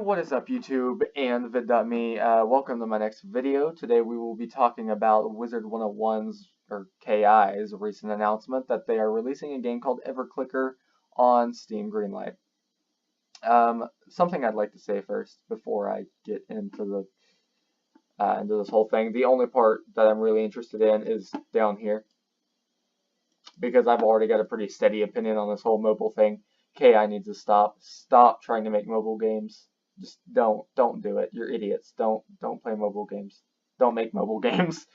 What is up YouTube and vid.me? Welcome to my next video. Today we will be talking about Wizard 101's or KI's recent announcement that they are releasing a game called EverClicker on Steam Greenlight. Something I'd like to say first before I get into this whole thing. The only part that I'm really interested in is down here, because I've already got a pretty steady opinion on this whole mobile thing. KI needs to stop. Stop trying to make mobile games. Just don't do it. You're idiots. Don't play mobile games. Don't make mobile games.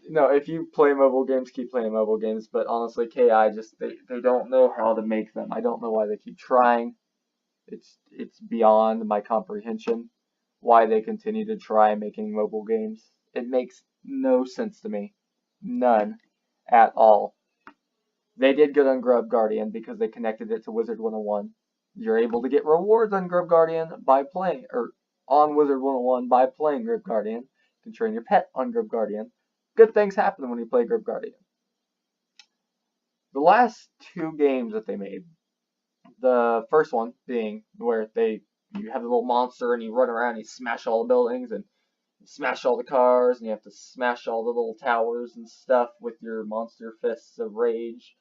No, if you play mobile games, keep playing mobile games. But honestly, KI just they don't know how to make them. I don't know why they keep trying. It's beyond my comprehension why they continue to try making mobile games. It makes no sense to me. None at all. They did good on Grub Guardian because they connected it to Wizard 101. You're able to get rewards on Grub Guardian by playing, or on Wizard 101 by playing Grub Guardian. You can train your pet on Grub Guardian. Good things happen when you play Grub Guardian. The last two games that they made, the first one being where you have a little monster and you run around and you smash all the buildings and you smash all the cars and you have to smash all the little towers and stuff with your monster fists of rage.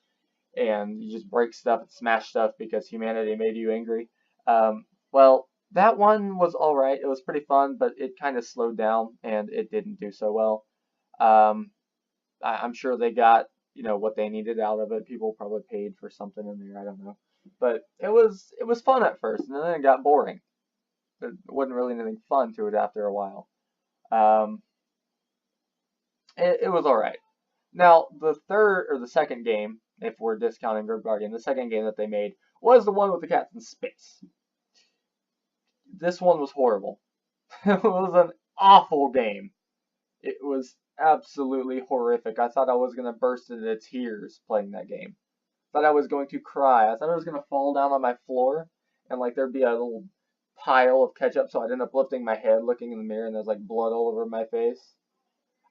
And you just break stuff and smash stuff because humanity made you angry. Well, that one was alright. It was pretty fun, but it kind of slowed down and it didn't do so well. I'm sure they got, what they needed out of it. People probably paid for something in there, I don't know. But it was fun at first, and then it got boring. There wasn't really anything fun to it after a while. It was alright. Now, the second game, if we're discounting Grub Guardian, the second game that they made was the one with the cats in space. This one was horrible. It was an awful game. It was absolutely horrific. I thought I was going to burst into tears playing that game. I thought I was going to cry. I thought I was going to fall down on my floor and there'd be a little pile of ketchup, so I'd end up lifting my head, looking in the mirror, and there's blood all over my face.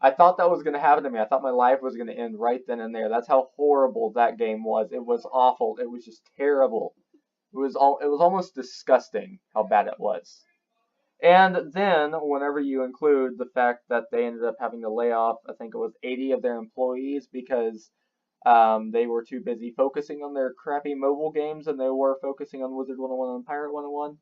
I thought that was going to happen to me. I thought my life was going to end right then and there. That's how horrible that game was. It was awful. It was just terrible. It was almost disgusting how bad it was. And then, whenever you include the fact that they ended up having to lay off, I think it was 80 of their employees because they were too busy focusing on their crappy mobile games and they were focusing on Wizard 101 and Pirate 101.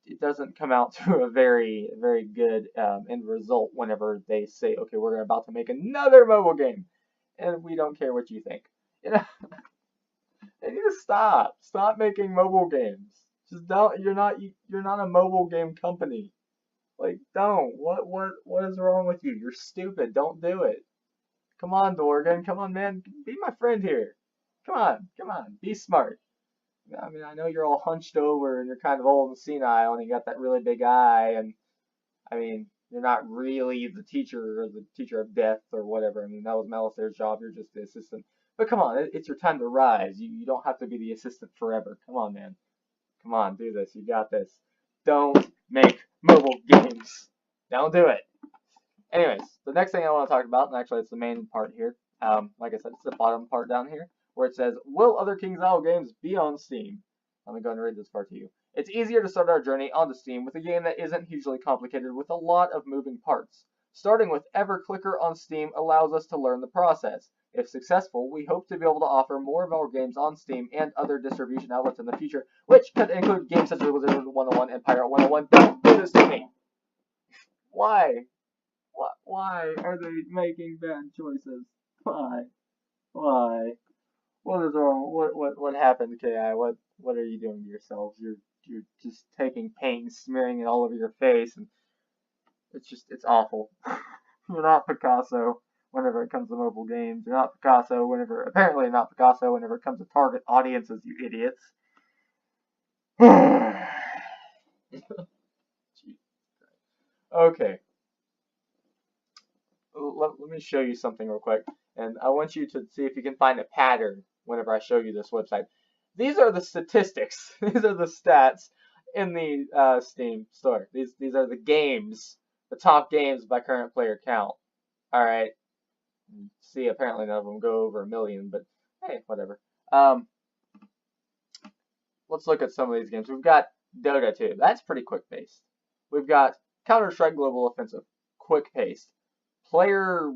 It doesn't come out to a very, very good end result whenever they say, okay, we're about to make another mobile game, and we don't care what you think. They need to stop. Stop making mobile games. Just don't. You're not a mobile game company. Don't. What is wrong with you? You're stupid. Don't do it. Come on, Dorgan. Come on, man. Be my friend here. Come on. Be smart. I mean, I know you're all hunched over and you're kind of old and senile and you got that really big eye, and I mean, you're not really the teacher or the teacher of death or whatever. I mean, that was Malisair's job. You're just the assistant. But come on, it's your time to rise. You don't have to be the assistant forever. Come on, man. Come on, do this. You got this. Don't make mobile games. Don't do it. Anyways, the next thing I want to talk about, and actually it's the main part here. Like I said, it's the bottom part down here, where it says, will other KingsIsle games be on Steam? Let me go and read this part to you. It's easier to start our journey onto Steam with a game that isn't hugely complicated with a lot of moving parts. Starting with EverClicker on Steam allows us to learn the process. If successful, we hope to be able to offer more of our games on Steam and other distribution outlets in the future, which could include games such as Wizard 101 and Pirate 101. Don't do this to me! Why? Why are they making bad choices? Why? What is wrong? What happened, KI? What are you doing to yourselves? You're just taking paint and smearing it all over your face, and it's awful. You're not Picasso whenever it comes to mobile games. You're not Picasso apparently not Picasso whenever it comes to target audiences, you idiots. Okay. Let me show you something real quick, and I want you to see if you can find a pattern whenever I show you this website. These are the statistics. These are the stats in the Steam store. These are the games, the top games by current player count. All right. See, apparently none of them go over 1 million, but hey, whatever. Let's look at some of these games. We've got Dota 2. That's pretty quick-paced. We've got Counter-Strike Global Offensive. Quick-paced. Player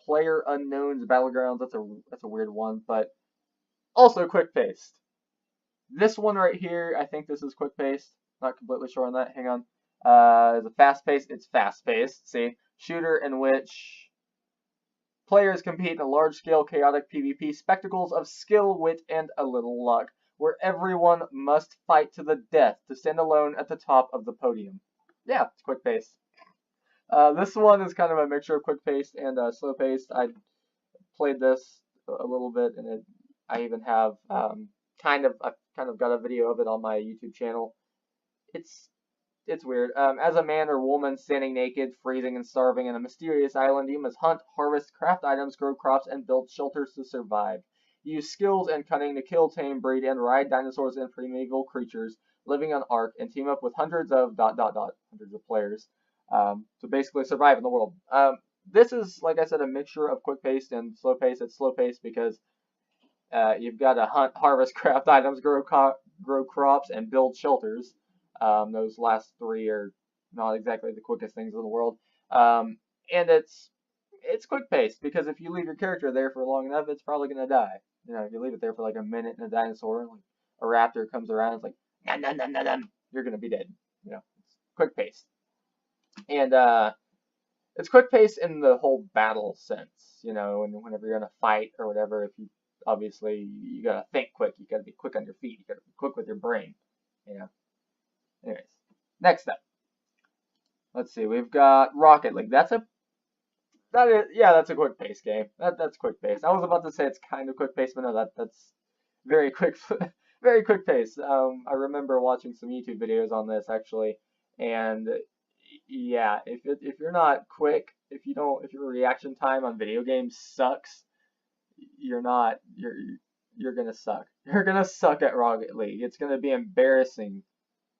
Unknown's Battlegrounds. That's a weird one, but also quick-paced. This one right here, I think this is quick-paced. Not completely sure on that. Hang on. Is it fast-paced? It's fast-paced. See, shooter in which players compete in a large-scale chaotic PvP spectacles of skill, wit, and a little luck, where everyone must fight to the death to stand alone at the top of the podium. Yeah, it's quick-paced. This one is kind of a mixture of quick-paced and slow-paced. I played this a little bit, and I even have I've kind of got a video of it on my YouTube channel. It's weird. As a man or woman standing naked, freezing, and starving in a mysterious island, you must hunt, harvest, craft items, grow crops, and build shelters to survive. Use skills and cunning to kill, tame, breed, and ride dinosaurs and primeval creatures living on Ark, and team up with hundreds of players to basically survive in the world. This is, like I said, a mixture of quick-paced and slow-paced. It's slow-paced because you've got to hunt, harvest, craft items, grow crops, and build shelters. Those last three are not exactly the quickest things in the world. And it's quick-paced because if you leave your character there for long enough, it's probably going to die. You know, if you leave it there for like a minute and a dinosaur, like a raptor comes around, it's like, nom, nom, nom, nom, nom, you're going to be dead. You know, it's quick-paced. And it's quick-paced in the whole battle sense, you know, and whenever you're in a fight or whatever, if you obviously you gotta think quick, you gotta be quick on your feet, you gotta be quick with your brain, you know. Anyways, next up, let's see, we've got Rocket League. That's a quick-paced game. That's quick-paced. I was about to say it's kind of quick-paced, but no, that's very quick, very quick-paced. I remember watching some YouTube videos on this actually, and yeah, if you're not quick, if your reaction time on video games sucks, you're gonna suck. You're gonna suck at Rocket League. It's gonna be embarrassing.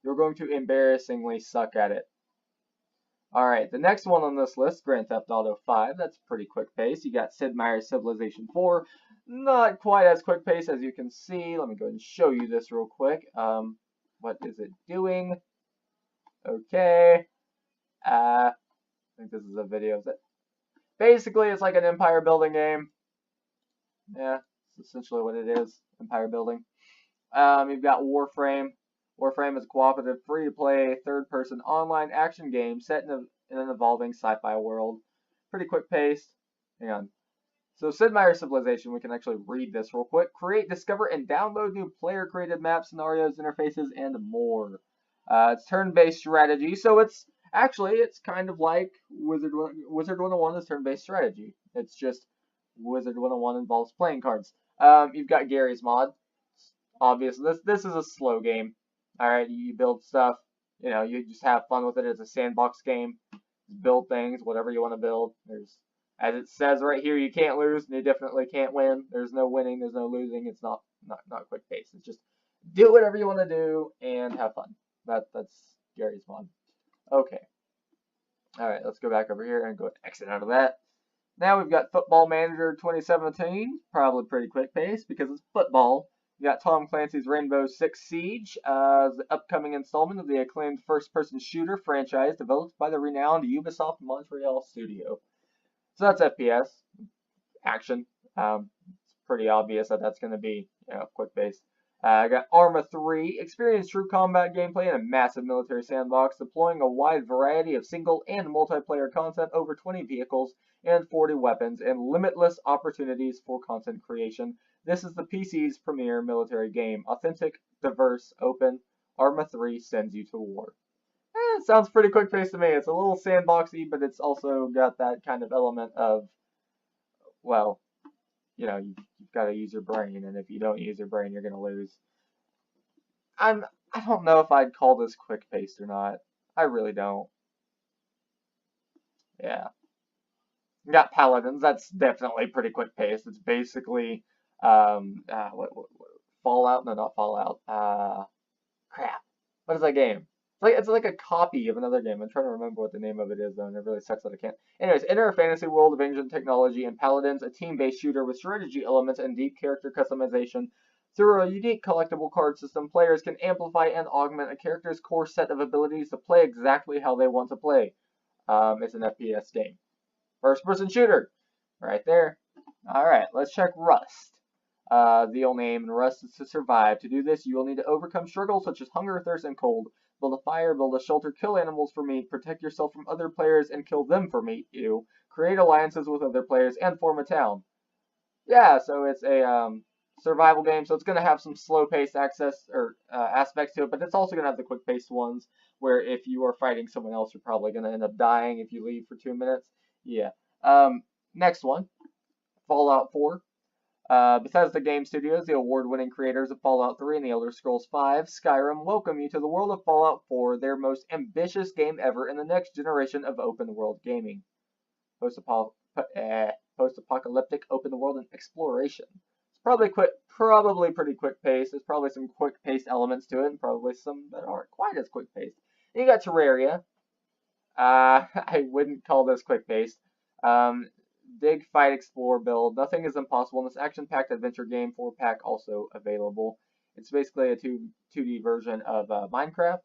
You're going to embarrassingly suck at it. Alright, the next one on this list, Grand Theft Auto 5. That's pretty quick pace. You got Sid Meier's Civilization 4. Not quite as quick pace as you can see. Let me go ahead and show you this real quick. What is it doing? Okay. I think this is a video of it. Basically, it's like an empire building game. Yeah, that's essentially what it is. Empire building. You've got Warframe. Warframe is a cooperative, free-to-play, third-person online action game set in an evolving sci-fi world. Pretty quick-paced. Hang on. So Sid Meier's Civilization, we can actually read this real quick. Create, discover, and download new player-created maps, scenarios, interfaces, and more. It's turn-based strategy, so it's kind of like Wizard 101 is turn-based strategy. It's just Wizard 101 involves playing cards. You've got Garry's Mod. Obviously, this is a slow game. Alright, you build stuff, you know, you just have fun with it. It's a sandbox game. Build things, whatever you want to build. There's, as it says right here, you can't lose, and you definitely can't win. There's no winning, there's no losing. It's not quick pace. It's just do whatever you want to do and have fun. That's Garry's Mod. Okay. Alright, let's go back over here and go exit out of that. Now we've got Football Manager 2017. Probably pretty quick pace because it's football. You got Tom Clancy's Rainbow Six Siege, the upcoming installment of the acclaimed first-person shooter franchise developed by the renowned Ubisoft Montreal studio. So that's FPS, action. It's pretty obvious that that's going to be, you know, quick-based. I got Arma 3, experience true combat gameplay in a massive military sandbox, deploying a wide variety of single and multiplayer content, over 20 vehicles and 40 weapons, and limitless opportunities for content creation. This is the PC's premier military game. Authentic, diverse, open. Arma 3 sends you to war. It sounds pretty quick-paced to me. It's a little sandboxy, but it's also got that kind of element of, well, you know, you've got to use your brain, and if you don't use your brain, you're going to lose. I don't know if I'd call this quick-paced or not. I really don't. Yeah. You got Paladins. That's definitely pretty quick-paced. It's basically Fallout? No, not Fallout. Crap. What is that game? It's like a copy of another game. I'm trying to remember what the name of it is, though, and it really sucks that I can't. Anyways, enter a fantasy world of ancient technology and Paladins, a team-based shooter with strategy elements and deep character customization. Through a unique collectible card system, players can amplify and augment a character's core set of abilities to play exactly how they want to play. It's an FPS game. First-person shooter. Right there. Alright, let's check Rust. The only aim in Rust is to survive. To do this, you will need to overcome struggles such as hunger, thirst, and cold. Build a fire, build a shelter, kill animals for meat, protect yourself from other players, and kill them for meat. Ew. Create alliances with other players, and form a town. Yeah, so it's a survival game, so it's going to have some slow-paced access or aspects to it, but it's also going to have the quick-paced ones where if you are fighting someone else, you're probably going to end up dying if you leave for 2 minutes. Yeah. Next one, Fallout 4. Bethesda Game Studios, the award-winning creators of Fallout 3 and The Elder Scrolls V, Skyrim, welcome you to the world of Fallout 4, their most ambitious game ever in the next generation of open-world gaming. Post-apocalyptic open-world and exploration. It's probably pretty quick-paced. There's probably some quick-paced elements to it, and probably some that aren't quite as quick-paced. You got Terraria. I wouldn't call this quick-paced. Dig, fight, explore, build. Nothing is impossible in this action-packed adventure game. 4-pack also available. It's basically a 2D version of Minecraft.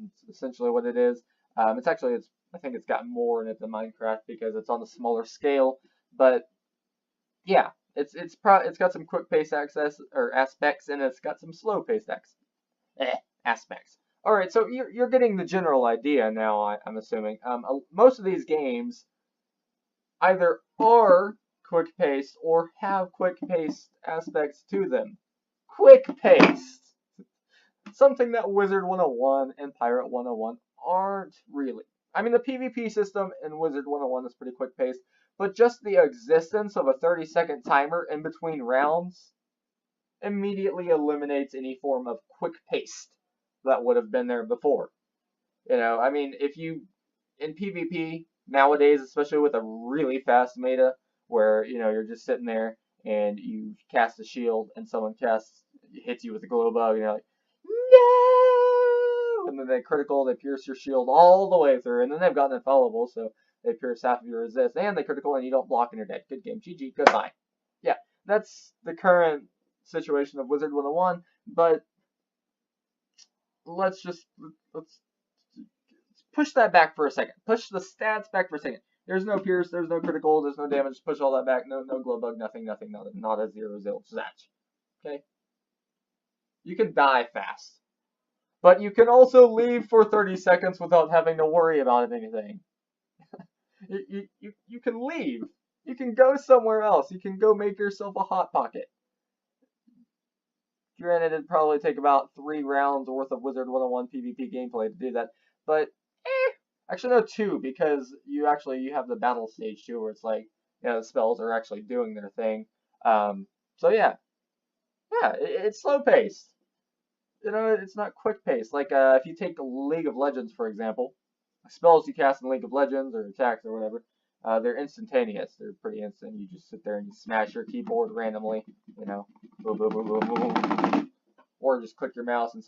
It's essentially what it is. I think it's got more in it than Minecraft because it's on a smaller scale. But yeah, it's got some quick-paced access or aspects, and it's got some slow-paced aspects. All right, so you're getting the general idea now. I'm assuming. Most of these games either are quick-paced or have quick-paced aspects to them. Quick-paced. Something that Wizard 101 and Pirate 101 aren't really. I mean, the PvP system in Wizard 101 is pretty quick-paced, but just the existence of a 30-second timer in between rounds immediately eliminates any form of quick-paced that would have been there before. You know, I mean, if you, in PvP, nowadays, especially with a really fast meta, where, you know, you're just sitting there and you cast a shield and someone hits you with a glow bug and you're like, no! And then they critical, they pierce your shield all the way through, and then they've gotten infallible, so they pierce half of your resist, and they critical and you don't block and you're dead. Good game. GG. Goodbye. Yeah, that's the current situation of Wizard 101, but let's push that back for a second. Push the stats back for a second. There's no pierce, there's no critical, there's no damage. Push all that back. No glow bug, nothing, not a 0-0 zatch. Okay? You can die fast. But you can also leave for 30 seconds without having to worry about anything. You can leave. You can go somewhere else. You can go make yourself a Hot Pocket. Granted, it'd probably take about 3 rounds worth of Wizard 101 PvP gameplay to do that. But, actually, no, 2, because you have the battle stage too, where it's like, you know, the spells are actually doing their thing. So yeah, it's slow paced. You know, it's not quick paced. Like if you take League of Legends for example, spells you cast in League of Legends or attacks or whatever, they're instantaneous. They're pretty instant. You just sit there and you smash your keyboard randomly. You know, boom, boom, boom, boom, boom, or just click your mouse and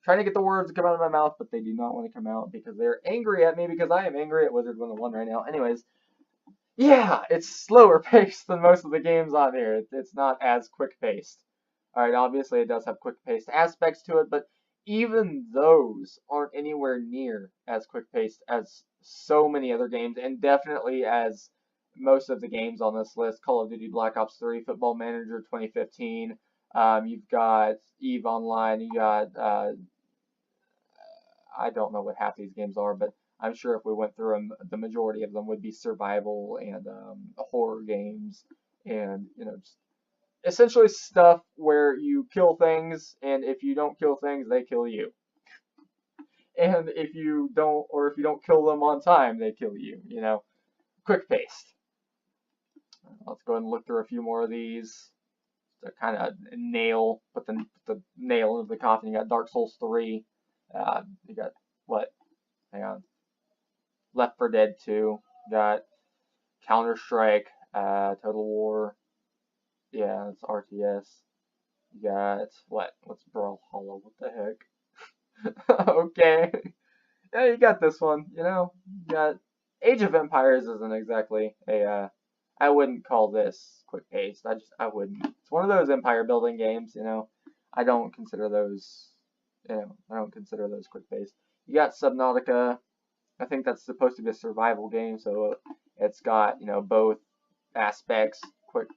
trying to get the words to come out of my mouth, but they do not want to come out because they're angry at me because I am angry at Wizard 101 right now. Anyways, yeah, it's slower paced than most of the games on here. It's not as quick paced. Alright, obviously it does have quick paced aspects to it, but even those aren't anywhere near as quick paced as so many other games, and definitely as most of the games on this list. Call of Duty Black Ops 3, Football Manager 2015, you've got EVE Online, you got I don't know what half these games are, but I'm sure if we went through them, the majority of them would be survival and horror games, and you know, just essentially stuff where you kill things, and if you don't kill things, they kill you. And if you don't kill them on time, they kill you. You know, quick paced. Let's go ahead and look through a few more of these. To kind of put the nail into the coffin. You got Dark Souls 3. You got what? Hang on. Left 4 Dead 2. You got Counter-Strike, Total War. Yeah, it's RTS. You got what? What's Brawlhalla? What the heck? Okay. Yeah, you got this one. You know, you got Age of Empires isn't exactly a I wouldn't call this quick paced. I wouldn't. It's one of those empire building games, you know. I don't consider those, I don't consider those quick paced. You got Subnautica. I think that's supposed to be a survival game, so it's got, both aspects, quick,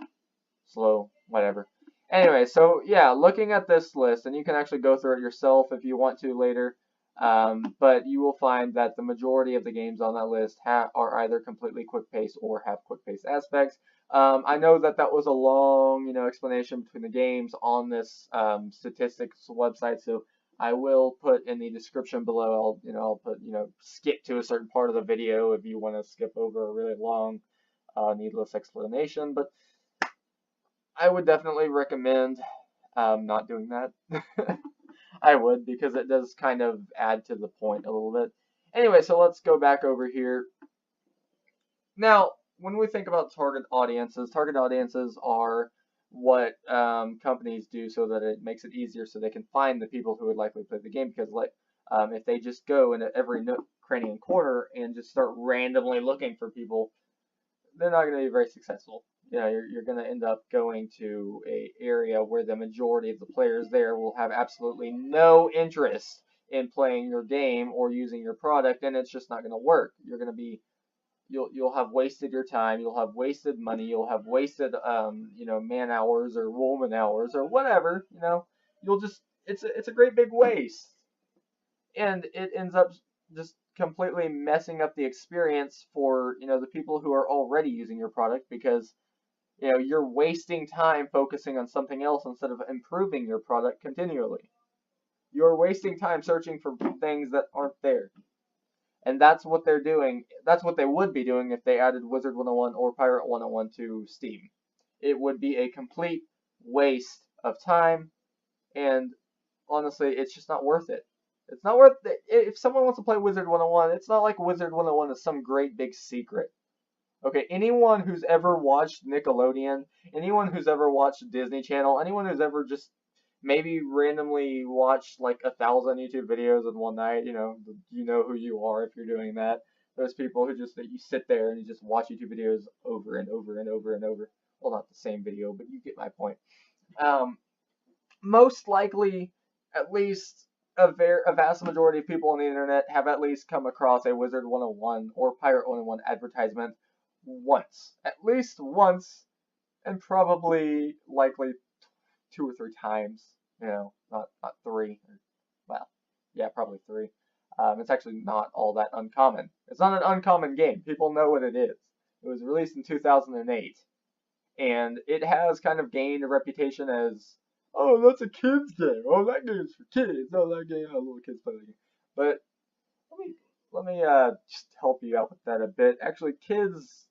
slow, whatever. Anyway, so yeah, looking at this list, and you can actually go through it yourself if you want to later, but you will find that the majority of the games on that list are either completely quick pace or have quick pace aspects. I know that that was a long, explanation between the games on this statistics website, so I will put in the description below. I'll put, skip to a certain part of the video if you want to skip over a really long, needless explanation. But I would definitely recommend not doing that. I would, because it does kind of add to the point a little bit. Anyway, so let's go back over here. Now, when we think about target audiences are what companies do so that it makes it easier so they can find the people who would likely play the game. Because if they just go into every nook, cranny, and corner and just start randomly looking for people, they're not going to be very successful. You're going to end up going to a area where the majority of the players there will have absolutely no interest in playing your game or using your product, and it's just not going to work. You'll have wasted your time, you'll have wasted money, you'll have wasted man hours or woman hours or whatever. It's a great big waste, and it ends up just completely messing up the experience for the people who are already using your product, because you're wasting time focusing on something else instead of improving your product continually. You're wasting time searching for things that aren't there. And that's what they're doing. That's what they would be doing if they added Wizard 101 or Pirate 101 to Steam. It would be a complete waste of time, and honestly, it's just not worth it. It's not worth it. If someone wants to play Wizard 101, it's not like Wizard 101 is some great big secret. Okay, anyone who's ever watched Nickelodeon, anyone who's ever watched Disney Channel, anyone who's ever just maybe randomly watched like 1,000 YouTube videos in one night, you know who you are if you're doing that. Those people who just, you sit there and you just watch YouTube videos over and over and over and over. Well, not the same video, but you get my point. Most likely, at least a vast majority of people on the internet have at least come across a Wizard 101 or Pirate 101 advertisement once, at least once, and probably likely 2 or 3 times. Not 3. Well, yeah, probably 3. It's actually not all that uncommon. It's not an uncommon game. People know what it is. It was released in 2008, and it has kind of gained a reputation as, oh, that's a kid's game. Oh, that game's for kids. Oh, that game, little kids play that game. But let me just help you out with that a bit. Actually, kids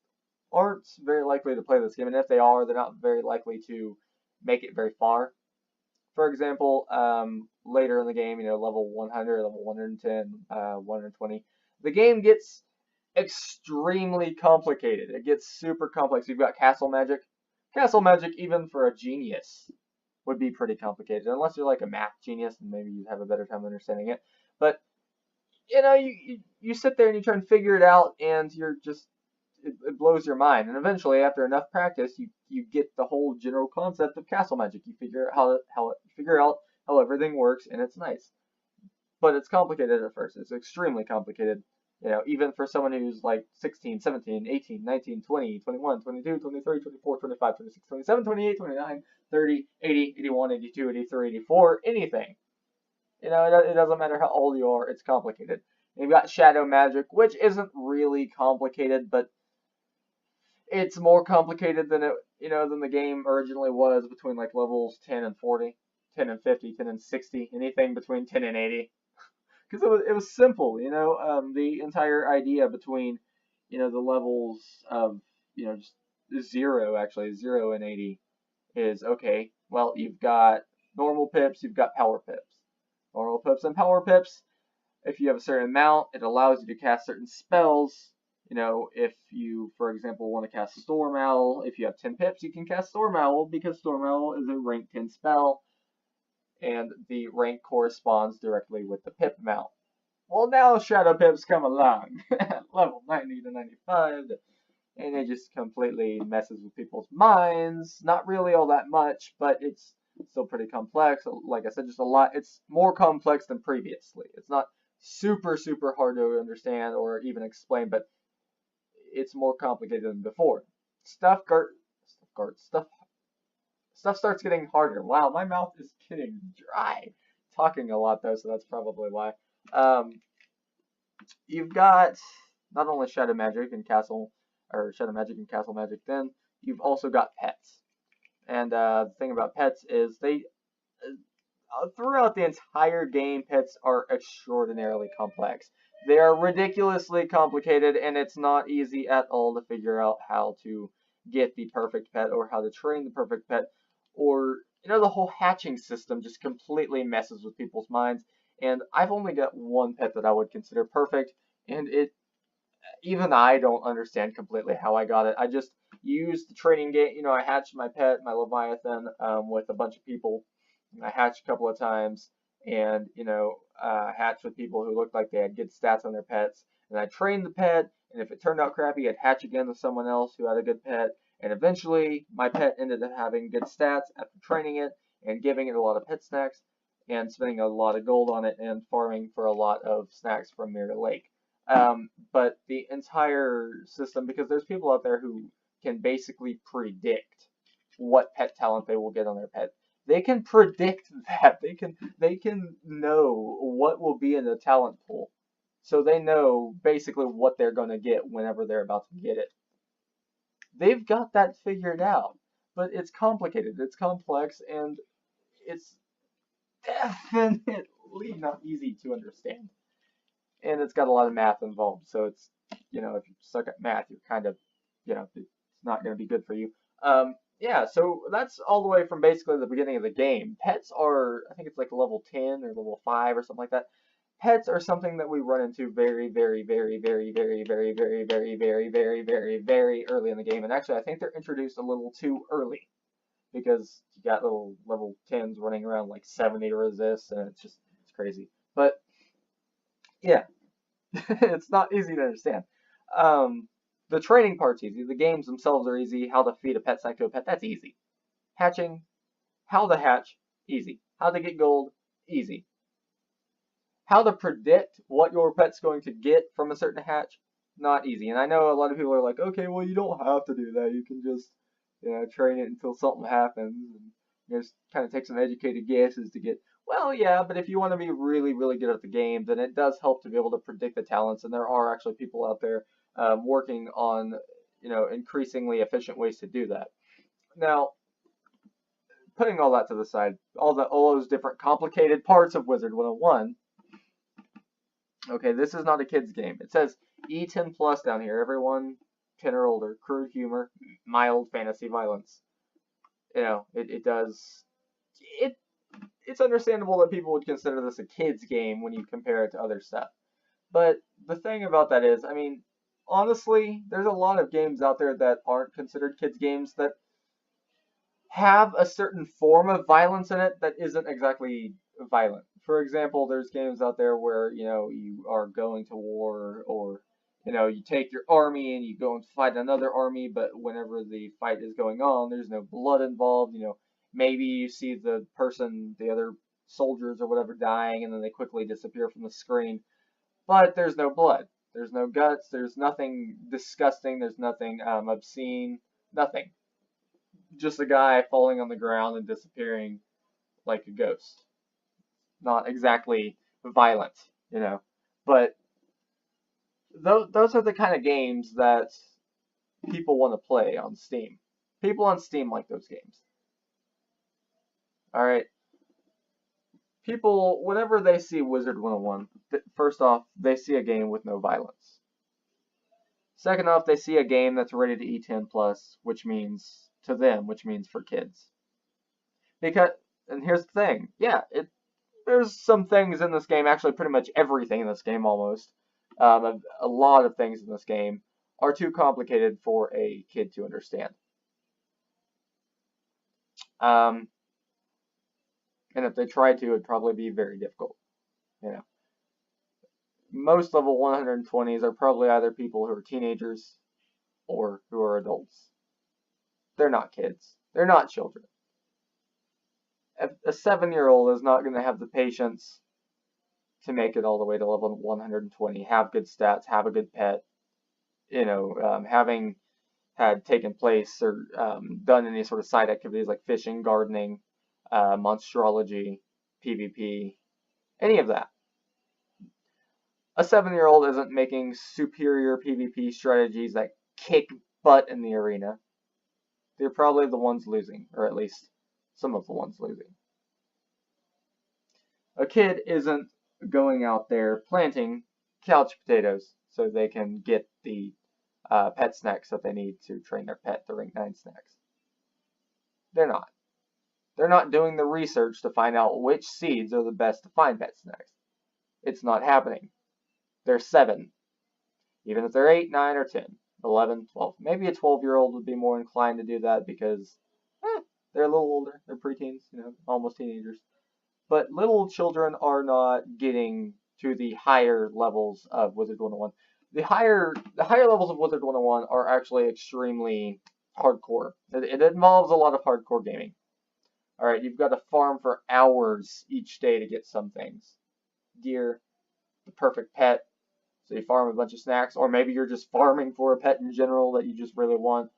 aren't very likely to play this game, and if they are, they're not very likely to make it very far. For example, later in the game, level 100, level 110, 120, the game gets extremely complicated. It gets super complex. You've got castle magic. Castle magic, even for a genius, would be pretty complicated, unless you're like a math genius, and maybe you have a better time understanding it. But you sit there and you try and figure it out, and you're just it blows your mind. And eventually, after enough practice, you get the whole general concept of castle magic. You figure out how everything works, and it's nice. But it's complicated at first. It's extremely complicated. Even for someone who's like 16, 17, 18, 19, 20, 21, 22, 23, 24, 25, 26, 27, 28, 29, 30, 80, 81, 82, 83, 84, anything. It doesn't matter how old you are, it's complicated. And you've got shadow magic, which isn't really complicated, but it's more complicated than than the game originally was, between like levels 10 and 40, 10 and 50, 10 and 60, anything between 10 and 80. Because it was simple, the entire idea between, the levels of, just 0 and 80 is, okay, well, you've got normal pips, you've got power pips. Normal pips and power pips, if you have a certain amount, it allows you to cast certain spells. If you, for example, want to cast Storm Owl, if you have 10 pips, you can cast Storm Owl, because Storm Owl is a rank 10 spell, and the rank corresponds directly with the pip amount. Well, now Shadow Pips come along, level 90 to 95 and it just completely messes with people's minds. Not really all that much, but it's still pretty complex. Like I said, just a lot. It's more complex than previously. It's not super hard to understand or even explain, but it's more complicated than before. Stuff stuff starts getting harder. Wow, my mouth is getting dry. Talking a lot though, so that's probably why. Um, you've got not only Shadow Magic and Castle, or Shadow Magic and Castle Magic, then you've also got pets. And the thing about pets is throughout the entire game, pets are extraordinarily complex. They are ridiculously complicated, and it's not easy at all to figure out how to get the perfect pet or how to train the perfect pet, or the whole hatching system just completely messes with people's minds. And I've only got one pet that I would consider perfect, and even I don't understand completely how I got it. I just used the training game. I hatched my pet, my Leviathan, with a bunch of people. I hatched a couple of times, and hatched with people who looked like they had good stats on their pets. And I trained the pet, and if it turned out crappy, I'd hatch again with someone else who had a good pet. And eventually, my pet ended up having good stats after training it and giving it a lot of pet snacks and spending a lot of gold on it and farming for a lot of snacks from Mirror Lake. But the entire system, because there's people out there who can basically predict what pet talent they will get on their pet. They can predict that. They can know what will be in the talent pool. So they know basically what they're going to get whenever they're about to get it. They've got that figured out. But it's complicated, it's complex, and it's definitely not easy to understand. And it's got a lot of math involved. So it's, if you suck at math, you're kind of, it's not going to be good for you. Yeah, so that's all the way from basically the beginning of the game. Pets are, I think it's like level 10 or level 5 or something like that. Pets are something that we run into very early in the game. And actually, I think they're introduced a little too early because you got little level 10s running around like 70 to resist, and it's crazy. But yeah, it's not easy to understand. The training part's easy. The games themselves are easy. How to feed a pet snack to a pet, that's easy. Hatching, how to hatch, easy. How to get gold, easy. How to predict what your pet's going to get from a certain hatch, not easy. And I know a lot of people are like, okay, well, you don't have to do that. You can just, train it until something happens and just kind of take some educated guesses to get. Well, yeah, but if you want to be really good at the game, then it does help to be able to predict the talents. And there are actually people out there working on, increasingly efficient ways to do that. Now, putting all that to the side, all those different complicated parts of Wizard 101. Okay, this is not a kid's game. It says E10 plus down here. Everyone 10 or older. Crude humor, mild fantasy violence. It's understandable that people would consider this a kid's game when you compare it to other stuff. But the thing about that is, I mean, honestly, there's a lot of games out there that aren't considered kids games that have a certain form of violence in it that isn't exactly violent. For example, there's games out there where, you are going to war, or, you take your army and you go and fight another army, but whenever the fight is going on, there's no blood involved. Maybe you see the other soldiers or whatever dying, and then they quickly disappear from the screen, but there's no blood. There's no guts. There's nothing disgusting. There's nothing obscene. Nothing. Just a guy falling on the ground and disappearing like a ghost. Not exactly violent, but those are the kind of games that people want to play on Steam. People on Steam like those games. All right. People, whenever they see Wizard 101, first off, they see a game with no violence. Second off, they see a game that's rated E10 plus, which means for kids. And here's the thing, yeah, there's some things in this game, actually pretty much everything in this game almost, a lot of things in this game are too complicated for a kid to understand. And if they tried to, it'd probably be very difficult. Most level 120s are probably either people who are teenagers or who are adults. They're not kids. They're not children. A 7-year-old is not going to have the patience to make it all the way to level 120, have good stats, have a good pet, having had taken place or done any sort of side activities like fishing, gardening, monstrology, PvP, any of that. A 7-year-old isn't making superior PvP strategies that kick butt in the arena. They're probably the ones losing, or at least some of the ones losing. A kid isn't going out there planting couch potatoes so they can get the pet snacks that they need to train their pet to rank 9 snacks. They're not. They're not doing the research to find out which seeds are the best to find pet snacks. It's not happening. They're 7. Even if they're 8, 9, or 10, 11, 12. Maybe a 12-year-old would be more inclined to do that because they're a little older. They're preteens, almost teenagers. But little children are not getting to the higher levels of Wizard 101. The higher levels of Wizard 101 are actually extremely hardcore. It involves a lot of hardcore gaming. Alright, you've got to farm for hours each day to get some things. Gear, the perfect pet, so you farm a bunch of snacks, or maybe you're just farming for a pet in general that you just really want.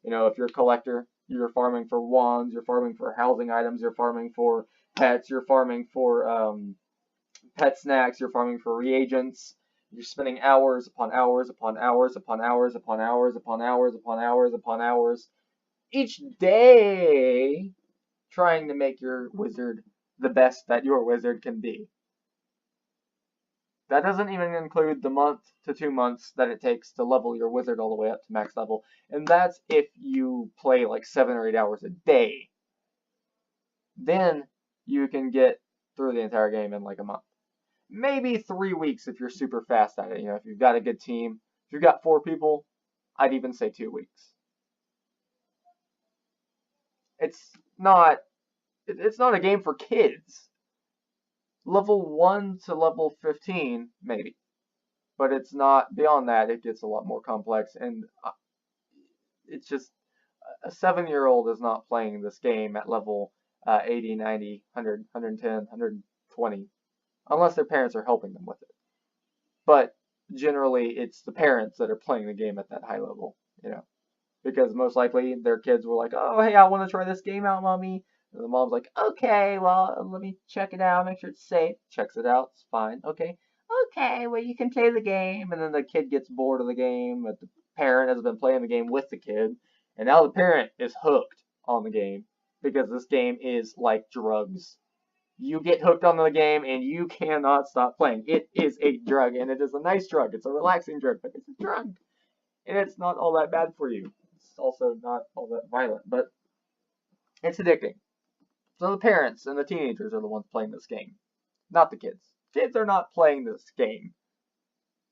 If you're a collector, you're farming for wands, you're farming for housing items, you're farming for pets, you're farming for pet snacks, you're farming for reagents. You're spending hours upon hours upon hours upon hours upon hours upon hours upon hours upon hours each day trying to make your wizard the best that your wizard can be. That doesn't even include the month to 2 months that it takes to level your wizard all the way up to max level. And that's if you play like 7 or 8 hours a day. Then you can get through the entire game in like a month. Maybe 3 weeks if you're super fast at it. If you've got a good team. If you've got 4 people, I'd even say 2 weeks. It's not a game for kids. Level 1 to level 15, maybe. But it's not, beyond that, it gets a lot more complex. And it's just, a 7-year-old is not playing this game at level 80, 90, 100, 110, 120. Unless their parents are helping them with it. But generally, it's the parents that are playing the game at that high level, Because most likely their kids were like, oh, hey, I want to try this game out, Mommy. And the mom's like, okay, well, let me check it out, make sure it's safe. Checks it out, it's fine. Okay, well, you can play the game. And then the kid gets bored of the game, but the parent has been playing the game with the kid. And now the parent is hooked on the game because this game is like drugs. You get hooked on the game and you cannot stop playing. It is a drug, and it is a nice drug. It's a relaxing drug, but it's a drug. And it's not all that bad for you. It's also not all that violent, but it's addicting. So the parents and the teenagers are the ones playing this game, not the kids. Kids are not playing this game.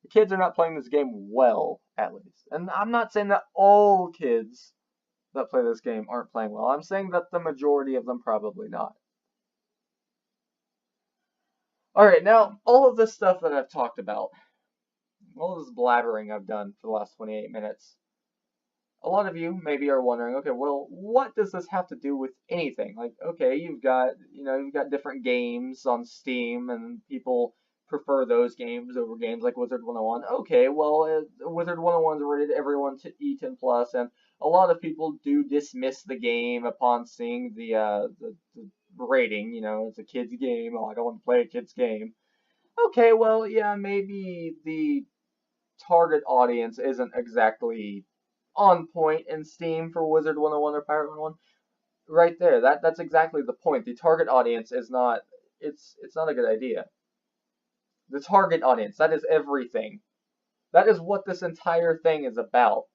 The kids are not playing this game well, at least. And I'm not saying that all kids that play this game aren't playing well. I'm saying that the majority of them probably not. Alright, now, all of this stuff that I've talked about, all of this blabbering I've done for the last 28 minutes, a lot of you maybe are wondering, okay, well, what does this have to do with anything? Like, okay, you've got different games on Steam, and people prefer those games over games like Wizard 101. Okay, well, Wizard 101 is rated everyone to E10+, and a lot of people do dismiss the game upon seeing the rating. It's a kid's game. Oh, I don't want to play a kid's game. Okay, well, yeah, maybe the target audience isn't exactly on point in Steam for Wizard 101 or Pirate 101. Right there, that's exactly the point. The target audience is not, it's not a good idea. The target audience, that is everything. That is what this entire thing is about.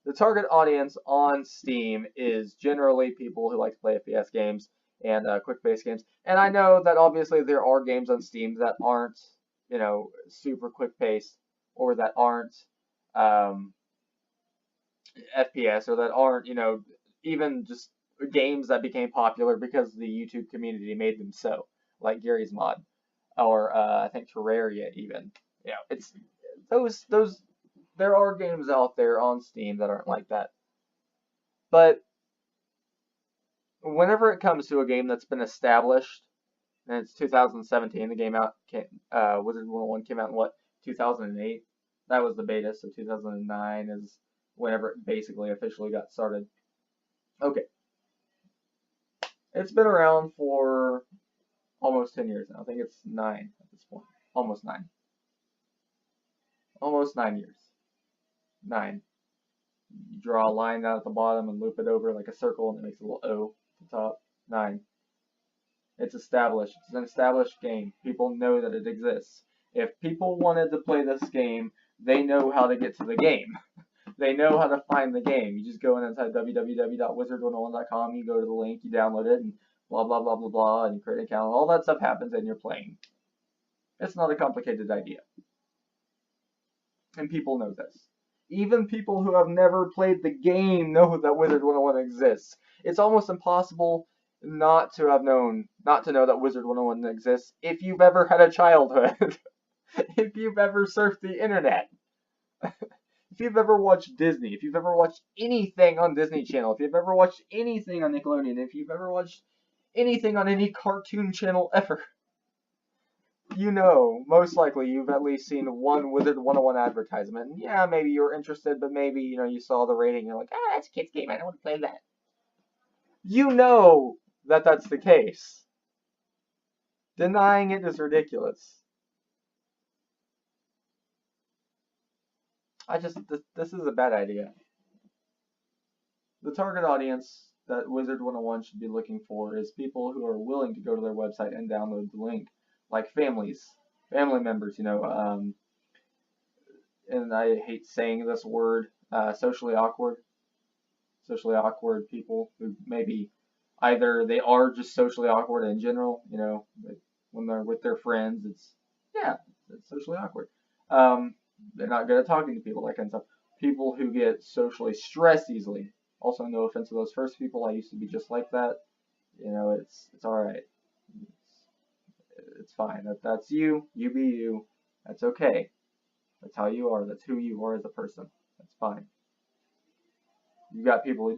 The target audience on Steam is generally people who like to play FPS games and quick-paced games. And I know that obviously there are games on Steam that aren't, super quick-paced, or that aren't FPS, or that aren't, even just games that became popular because the YouTube community made them so, like Garry's Mod, or I think Terraria even. It's those there are games out there on Steam that aren't like that. But whenever it comes to a game that's been established, and it's 2017, the game Wizard 101 came out in what, 2008? That was the beta, so 2009 is whenever it basically officially got started. Okay. It's been around for almost 10 years now. I think it's 9 at this point. Almost 9. Almost 9 years. 9. You draw a line down at the bottom and loop it over like a circle, and it makes a little O at the top. 9. It's established. It's an established game. People know that it exists. If people wanted to play this game, they know how to get to the game. They know how to find the game. You just go in inside www.wizard101.com, you go to the link, you download it, and blah, blah, blah, blah, blah, and you create an account. All that stuff happens, and you're playing. It's not a complicated idea. And people know this. Even people who have never played the game know that Wizard 101 exists. It's almost impossible not to know that Wizard 101 exists if you've ever had a childhood. If you've ever surfed the internet. If you've ever watched Disney, if you've ever watched anything on Disney Channel, if you've ever watched anything on Nickelodeon, if you've ever watched anything on any cartoon channel ever, you know, most likely you've at least seen one Wizard 101 advertisement. And yeah, maybe you were interested, but maybe, you saw the rating and you're like, that's a kid's game, I don't want to play that. You know that that's the case. Denying it is ridiculous. This is a bad idea. The target audience that Wizard 101 should be looking for is people who are willing to go to their website and download the link. Like families, family members, and I hate saying this word, socially awkward people who maybe either they are just socially awkward in general, when they're with their friends, it's socially awkward. They're not good at talking to people, that kind of stuff. People who get socially stressed easily. Also, no offense to those first people, I used to be just like that. It's alright. It's fine. That's you. You be you. That's okay. That's how you are. That's who you are as a person. That's fine. You got people who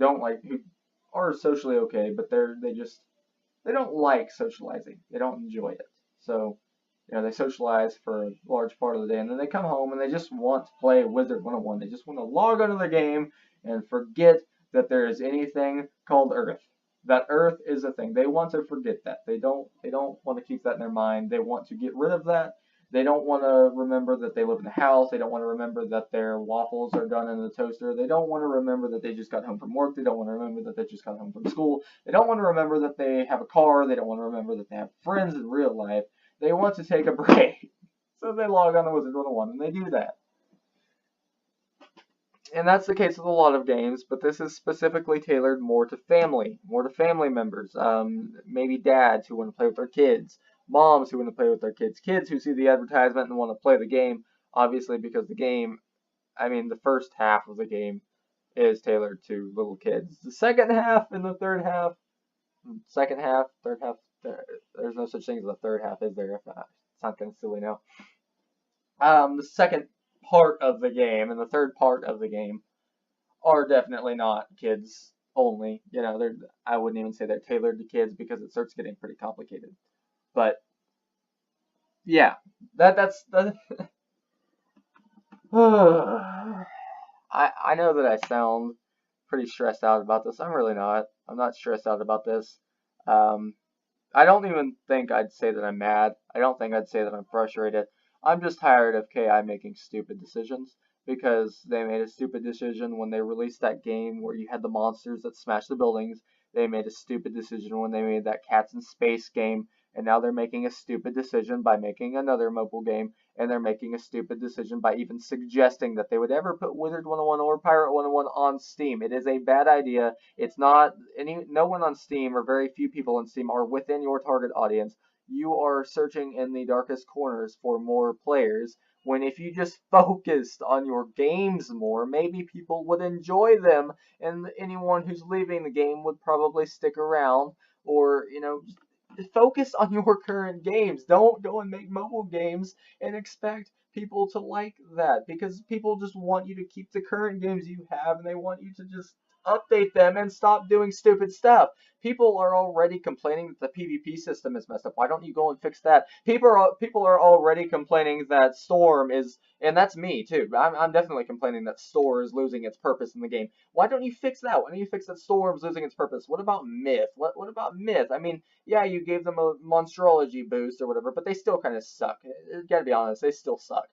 are socially okay, but they don't like socializing. They don't enjoy it. So, they socialize for a large part of the day, and then they come home and they just want to play Wizard 101. They just want to log onto the game and forget that there is anything called Earth. That Earth is a thing. They want to forget that. They don't want to keep that in their mind. They want to get rid of that. They don't want to remember that they live in a house. They don't want to remember that their waffles are done in the toaster. They don't want to remember that they just got home from work. They don't want to remember that they just got home from school. They don't want to remember that they have a car. They don't want to remember that they have friends in real life. They want to take a break. So they log on to Wizard 101 and they do that. And that's the case with a lot of games, but this is specifically tailored more to family members. Maybe dads who want to play with their kids, moms who want to play with their kids, kids who see the advertisement and want to play the game, obviously because the first half of the game is tailored to little kids. The second half and the third half, third half, there's no such thing as a third half, is there? It's not kind of silly now. The second part of the game and the third part of the game are definitely not kids only. I wouldn't even say they're tailored to kids because it starts getting pretty complicated. But yeah, that's I know that I sound pretty stressed out about this. I'm really not. I'm not stressed out about this. I don't even think I'd say that I'm mad. I don't think I'd say that I'm frustrated. I'm just tired of KI making stupid decisions, because they made a stupid decision when they released that game where you had the monsters that smashed the buildings. They made a stupid decision when they made that Cats in Space game, and now they're making a stupid decision by making another mobile game, and they're making a stupid decision by even suggesting that they would ever put Wizard 101 or Pirate 101 on Steam. It is a bad idea. It's not no one on Steam, or very few people on Steam, are within your target audience. You are searching in the darkest corners for more players, when if you just focused on your games more, maybe people would enjoy them, and anyone who's leaving the game would probably stick around, or, focus on your current games. Don't go and make mobile games and expect people to like that because people just want you to keep the current games you have and they want you to just update them and stop doing stupid stuff. People are already complaining that the PvP system is messed up. Why don't you go and fix that? People are already complaining that Storm is, and that's me too. I'm definitely complaining that Storm is losing its purpose in the game. Why don't you fix that? Why don't you fix that Storm's losing its purpose? What about Myth? What about Myth? I mean, yeah, you gave them a monstrology boost or whatever, but they still kind of suck. Gotta be honest, they still suck.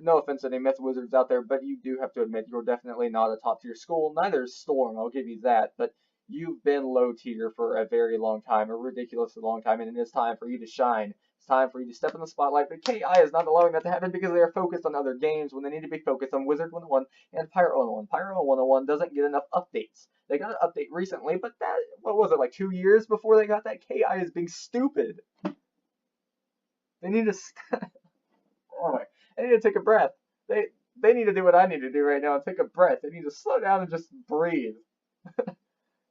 No offense to any Myth Wizards out there, but you do have to admit you're definitely not a top tier school. Neither is Storm, I'll give you that. But you've been low tier for a very long time, a ridiculously long time, and it is time for you to shine. It's time for you to step in the spotlight, but KI is not allowing that to happen because they are focused on other games when they need to be focused on Wizard 101 and Pirate 101. Pirate 101 doesn't get enough updates. They got an update recently, but that, what was it, like 2 years before they got that? KI is being stupid. They need to I need to take a breath. They need to do what I need to do right now and take a breath. They need to slow down and just breathe.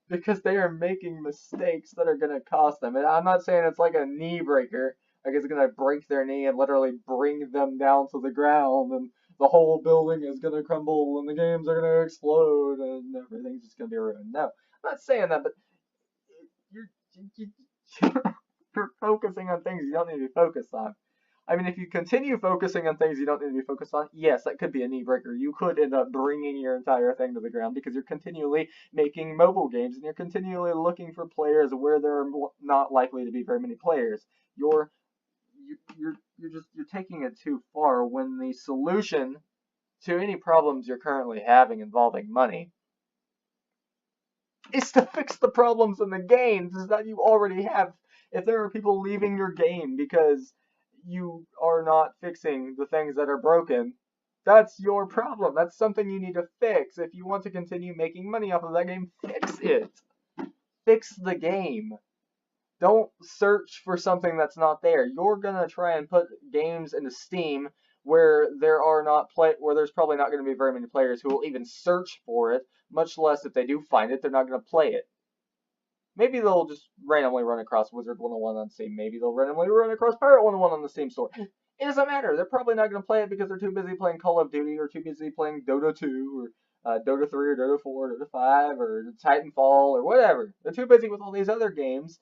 Because they are making mistakes that are going to cost them. And I'm not saying it's like a knee breaker. Like it's going to break their knee and literally bring them down to the ground and the whole building is going to crumble and the games are going to explode and everything's just going to be ruined. No, I'm not saying that, but you're focusing on things you don't need to be focused on. I mean, if you continue focusing on things you don't need to be focused on, yes, that could be a knee breaker. You could end up bringing your entire thing to the ground because you're continually making mobile games and you're continually looking for players where there are not likely to be very many players. You're taking it too far when the solution to any problems you're currently having involving money is to fix the problems in the games that you already have. If there are people leaving your game because you are not fixing the things that are broken, that's your problem. That's something you need to fix. If you want to continue making money off of that game, fix it. Fix the game. Don't search for something that's not there. You're gonna try and put games into Steam where there's probably not going to be very many players who will even search for it, much less if they do find it, they're not going to play it. Maybe they'll just randomly run across Wizard 101 on Steam. Maybe they'll randomly run across Pirate 101 on the Steam store. It doesn't matter. They're probably not going to play it because they're too busy playing Call of Duty or too busy playing Dota 2 or Dota 3 or Dota 4 or Dota 5 or Titanfall or whatever. They're too busy with all these other games.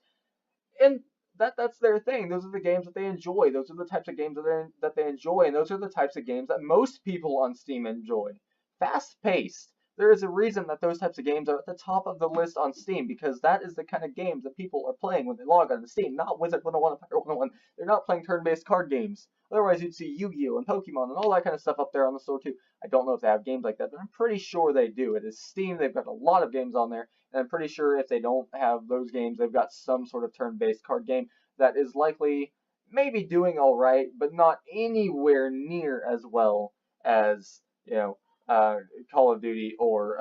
And that's their thing. Those are the games that they enjoy. Those are the types of games that they enjoy. And those are the types of games that most people on Steam enjoy. Fast-paced. There is a reason that those types of games are at the top of the list on Steam, because that is the kind of games that people are playing when they log on to Steam, not Wizard 101 and Pirate 101. They're not playing turn-based card games. Otherwise, you'd see Yu-Gi-Oh! And Pokemon and all that kind of stuff up there on the store, too. I don't know if they have games like that, but I'm pretty sure they do. It is Steam. They've got a lot of games on there, and I'm pretty sure if they don't have those games, they've got some sort of turn-based card game that is likely maybe doing all right, but not anywhere near as well as, Call of Duty or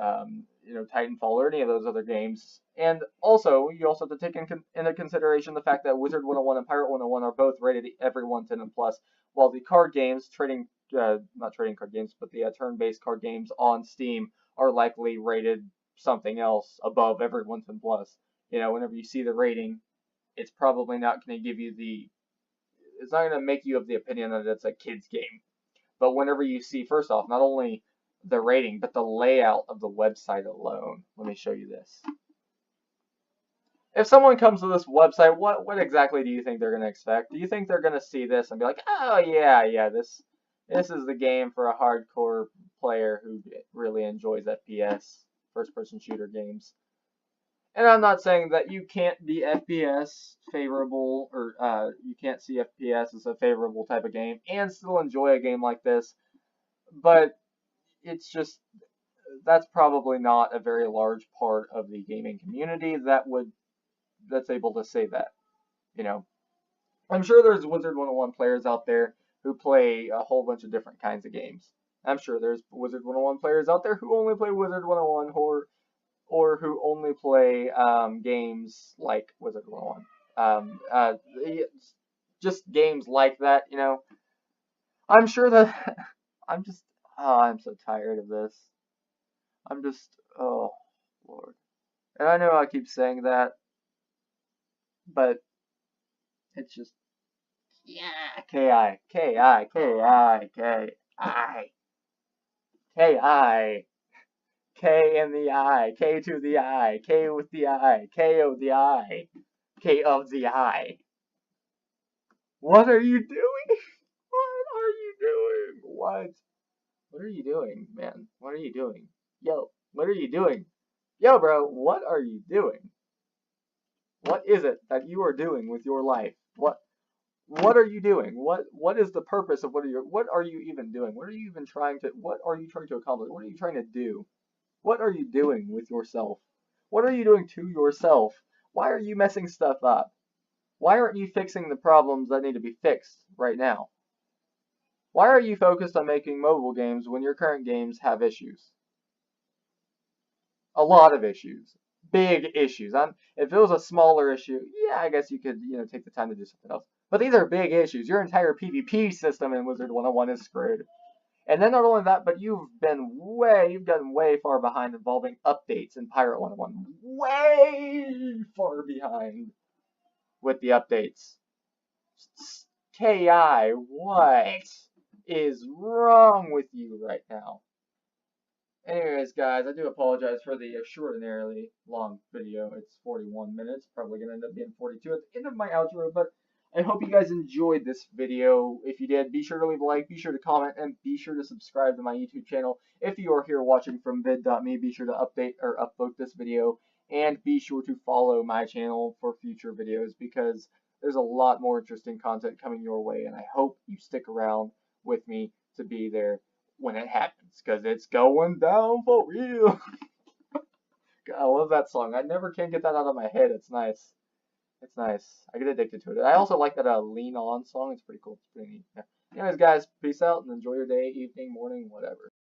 Titanfall or any of those other games. And also, you also have to take into consideration the fact that Wizard 101 and Pirate 101 are both rated every 110 and plus, while the card games, not trading card games, but the turn-based card games on Steam are likely rated something else above every 110 plus. Whenever you see the rating, it's probably not going to give you it's not going to make you of the opinion that it's a kid's game. But whenever you see, first off, not only the rating, but the layout of the website alone. Let me show you this. If someone comes to this website, what exactly do you think they're going to expect? Do you think they're going to see this and be like, oh yeah, this is the game for a hardcore player who really enjoys FPS, first-person shooter games? And I'm not saying that you can't be FPS favorable, or you can't see FPS as a favorable type of game and still enjoy a game like this, but it's just, that's probably not a very large part of the gaming community that's able to say that. I'm sure there's Wizard 101 players out there who play a whole bunch of different kinds of games. I'm sure there's Wizard 101 players out there who only play Wizard 101 or who only play games like Wizard 101. Just games like that, I'm sure that I'm so tired of this. Oh, Lord. And I know I keep saying that, but it's just, Yeah, K-I, K-I, K-I, K-I, K-I, K in the I, K to the I, K with the I, K of the I, K of the I. What are you doing? What are you doing? What? What are you doing, man? What are you doing? Yo, what are you doing? Yo, bro, what are you doing? What is it that you are doing with your life? What are you doing? What is the purpose of what are you even doing? What are you even what are you trying to accomplish? What are you trying to do? What are you doing with yourself? What are you doing to yourself? Why are you messing stuff up? Why aren't you fixing the problems that need to be fixed right now? Why are you focused on making mobile games when your current games have issues? A lot of issues. Big issues. If it was a smaller issue, yeah, I guess you could, take the time to do something else. But these are big issues. Your entire PvP system in Wizard 101 is screwed. And then not only that, but you've gotten way far behind involving updates in Pirate 101. Way far behind with the updates. KI, what is wrong with you right now? Anyways, guys, I do apologize for the extraordinarily long video. It's 41 minutes, probably going to end up being 42 at the end of my outro, but I hope you guys enjoyed this video. If you did, be sure to leave a like, be sure to comment, and be sure to subscribe to my YouTube channel. If you are here watching from vid.me, be sure to update or upvote this video, and be sure to follow my channel for future videos because there's a lot more interesting content coming your way, and I hope you stick around with me to be there when it happens, because it's going down for real. God, I love that song. I never can get that out of my head. It's nice. It's nice. I get addicted to it. I also like that Lean On song. It's pretty cool. It's pretty neat. Yeah. Anyways, guys, peace out and enjoy your day, evening, morning, whatever.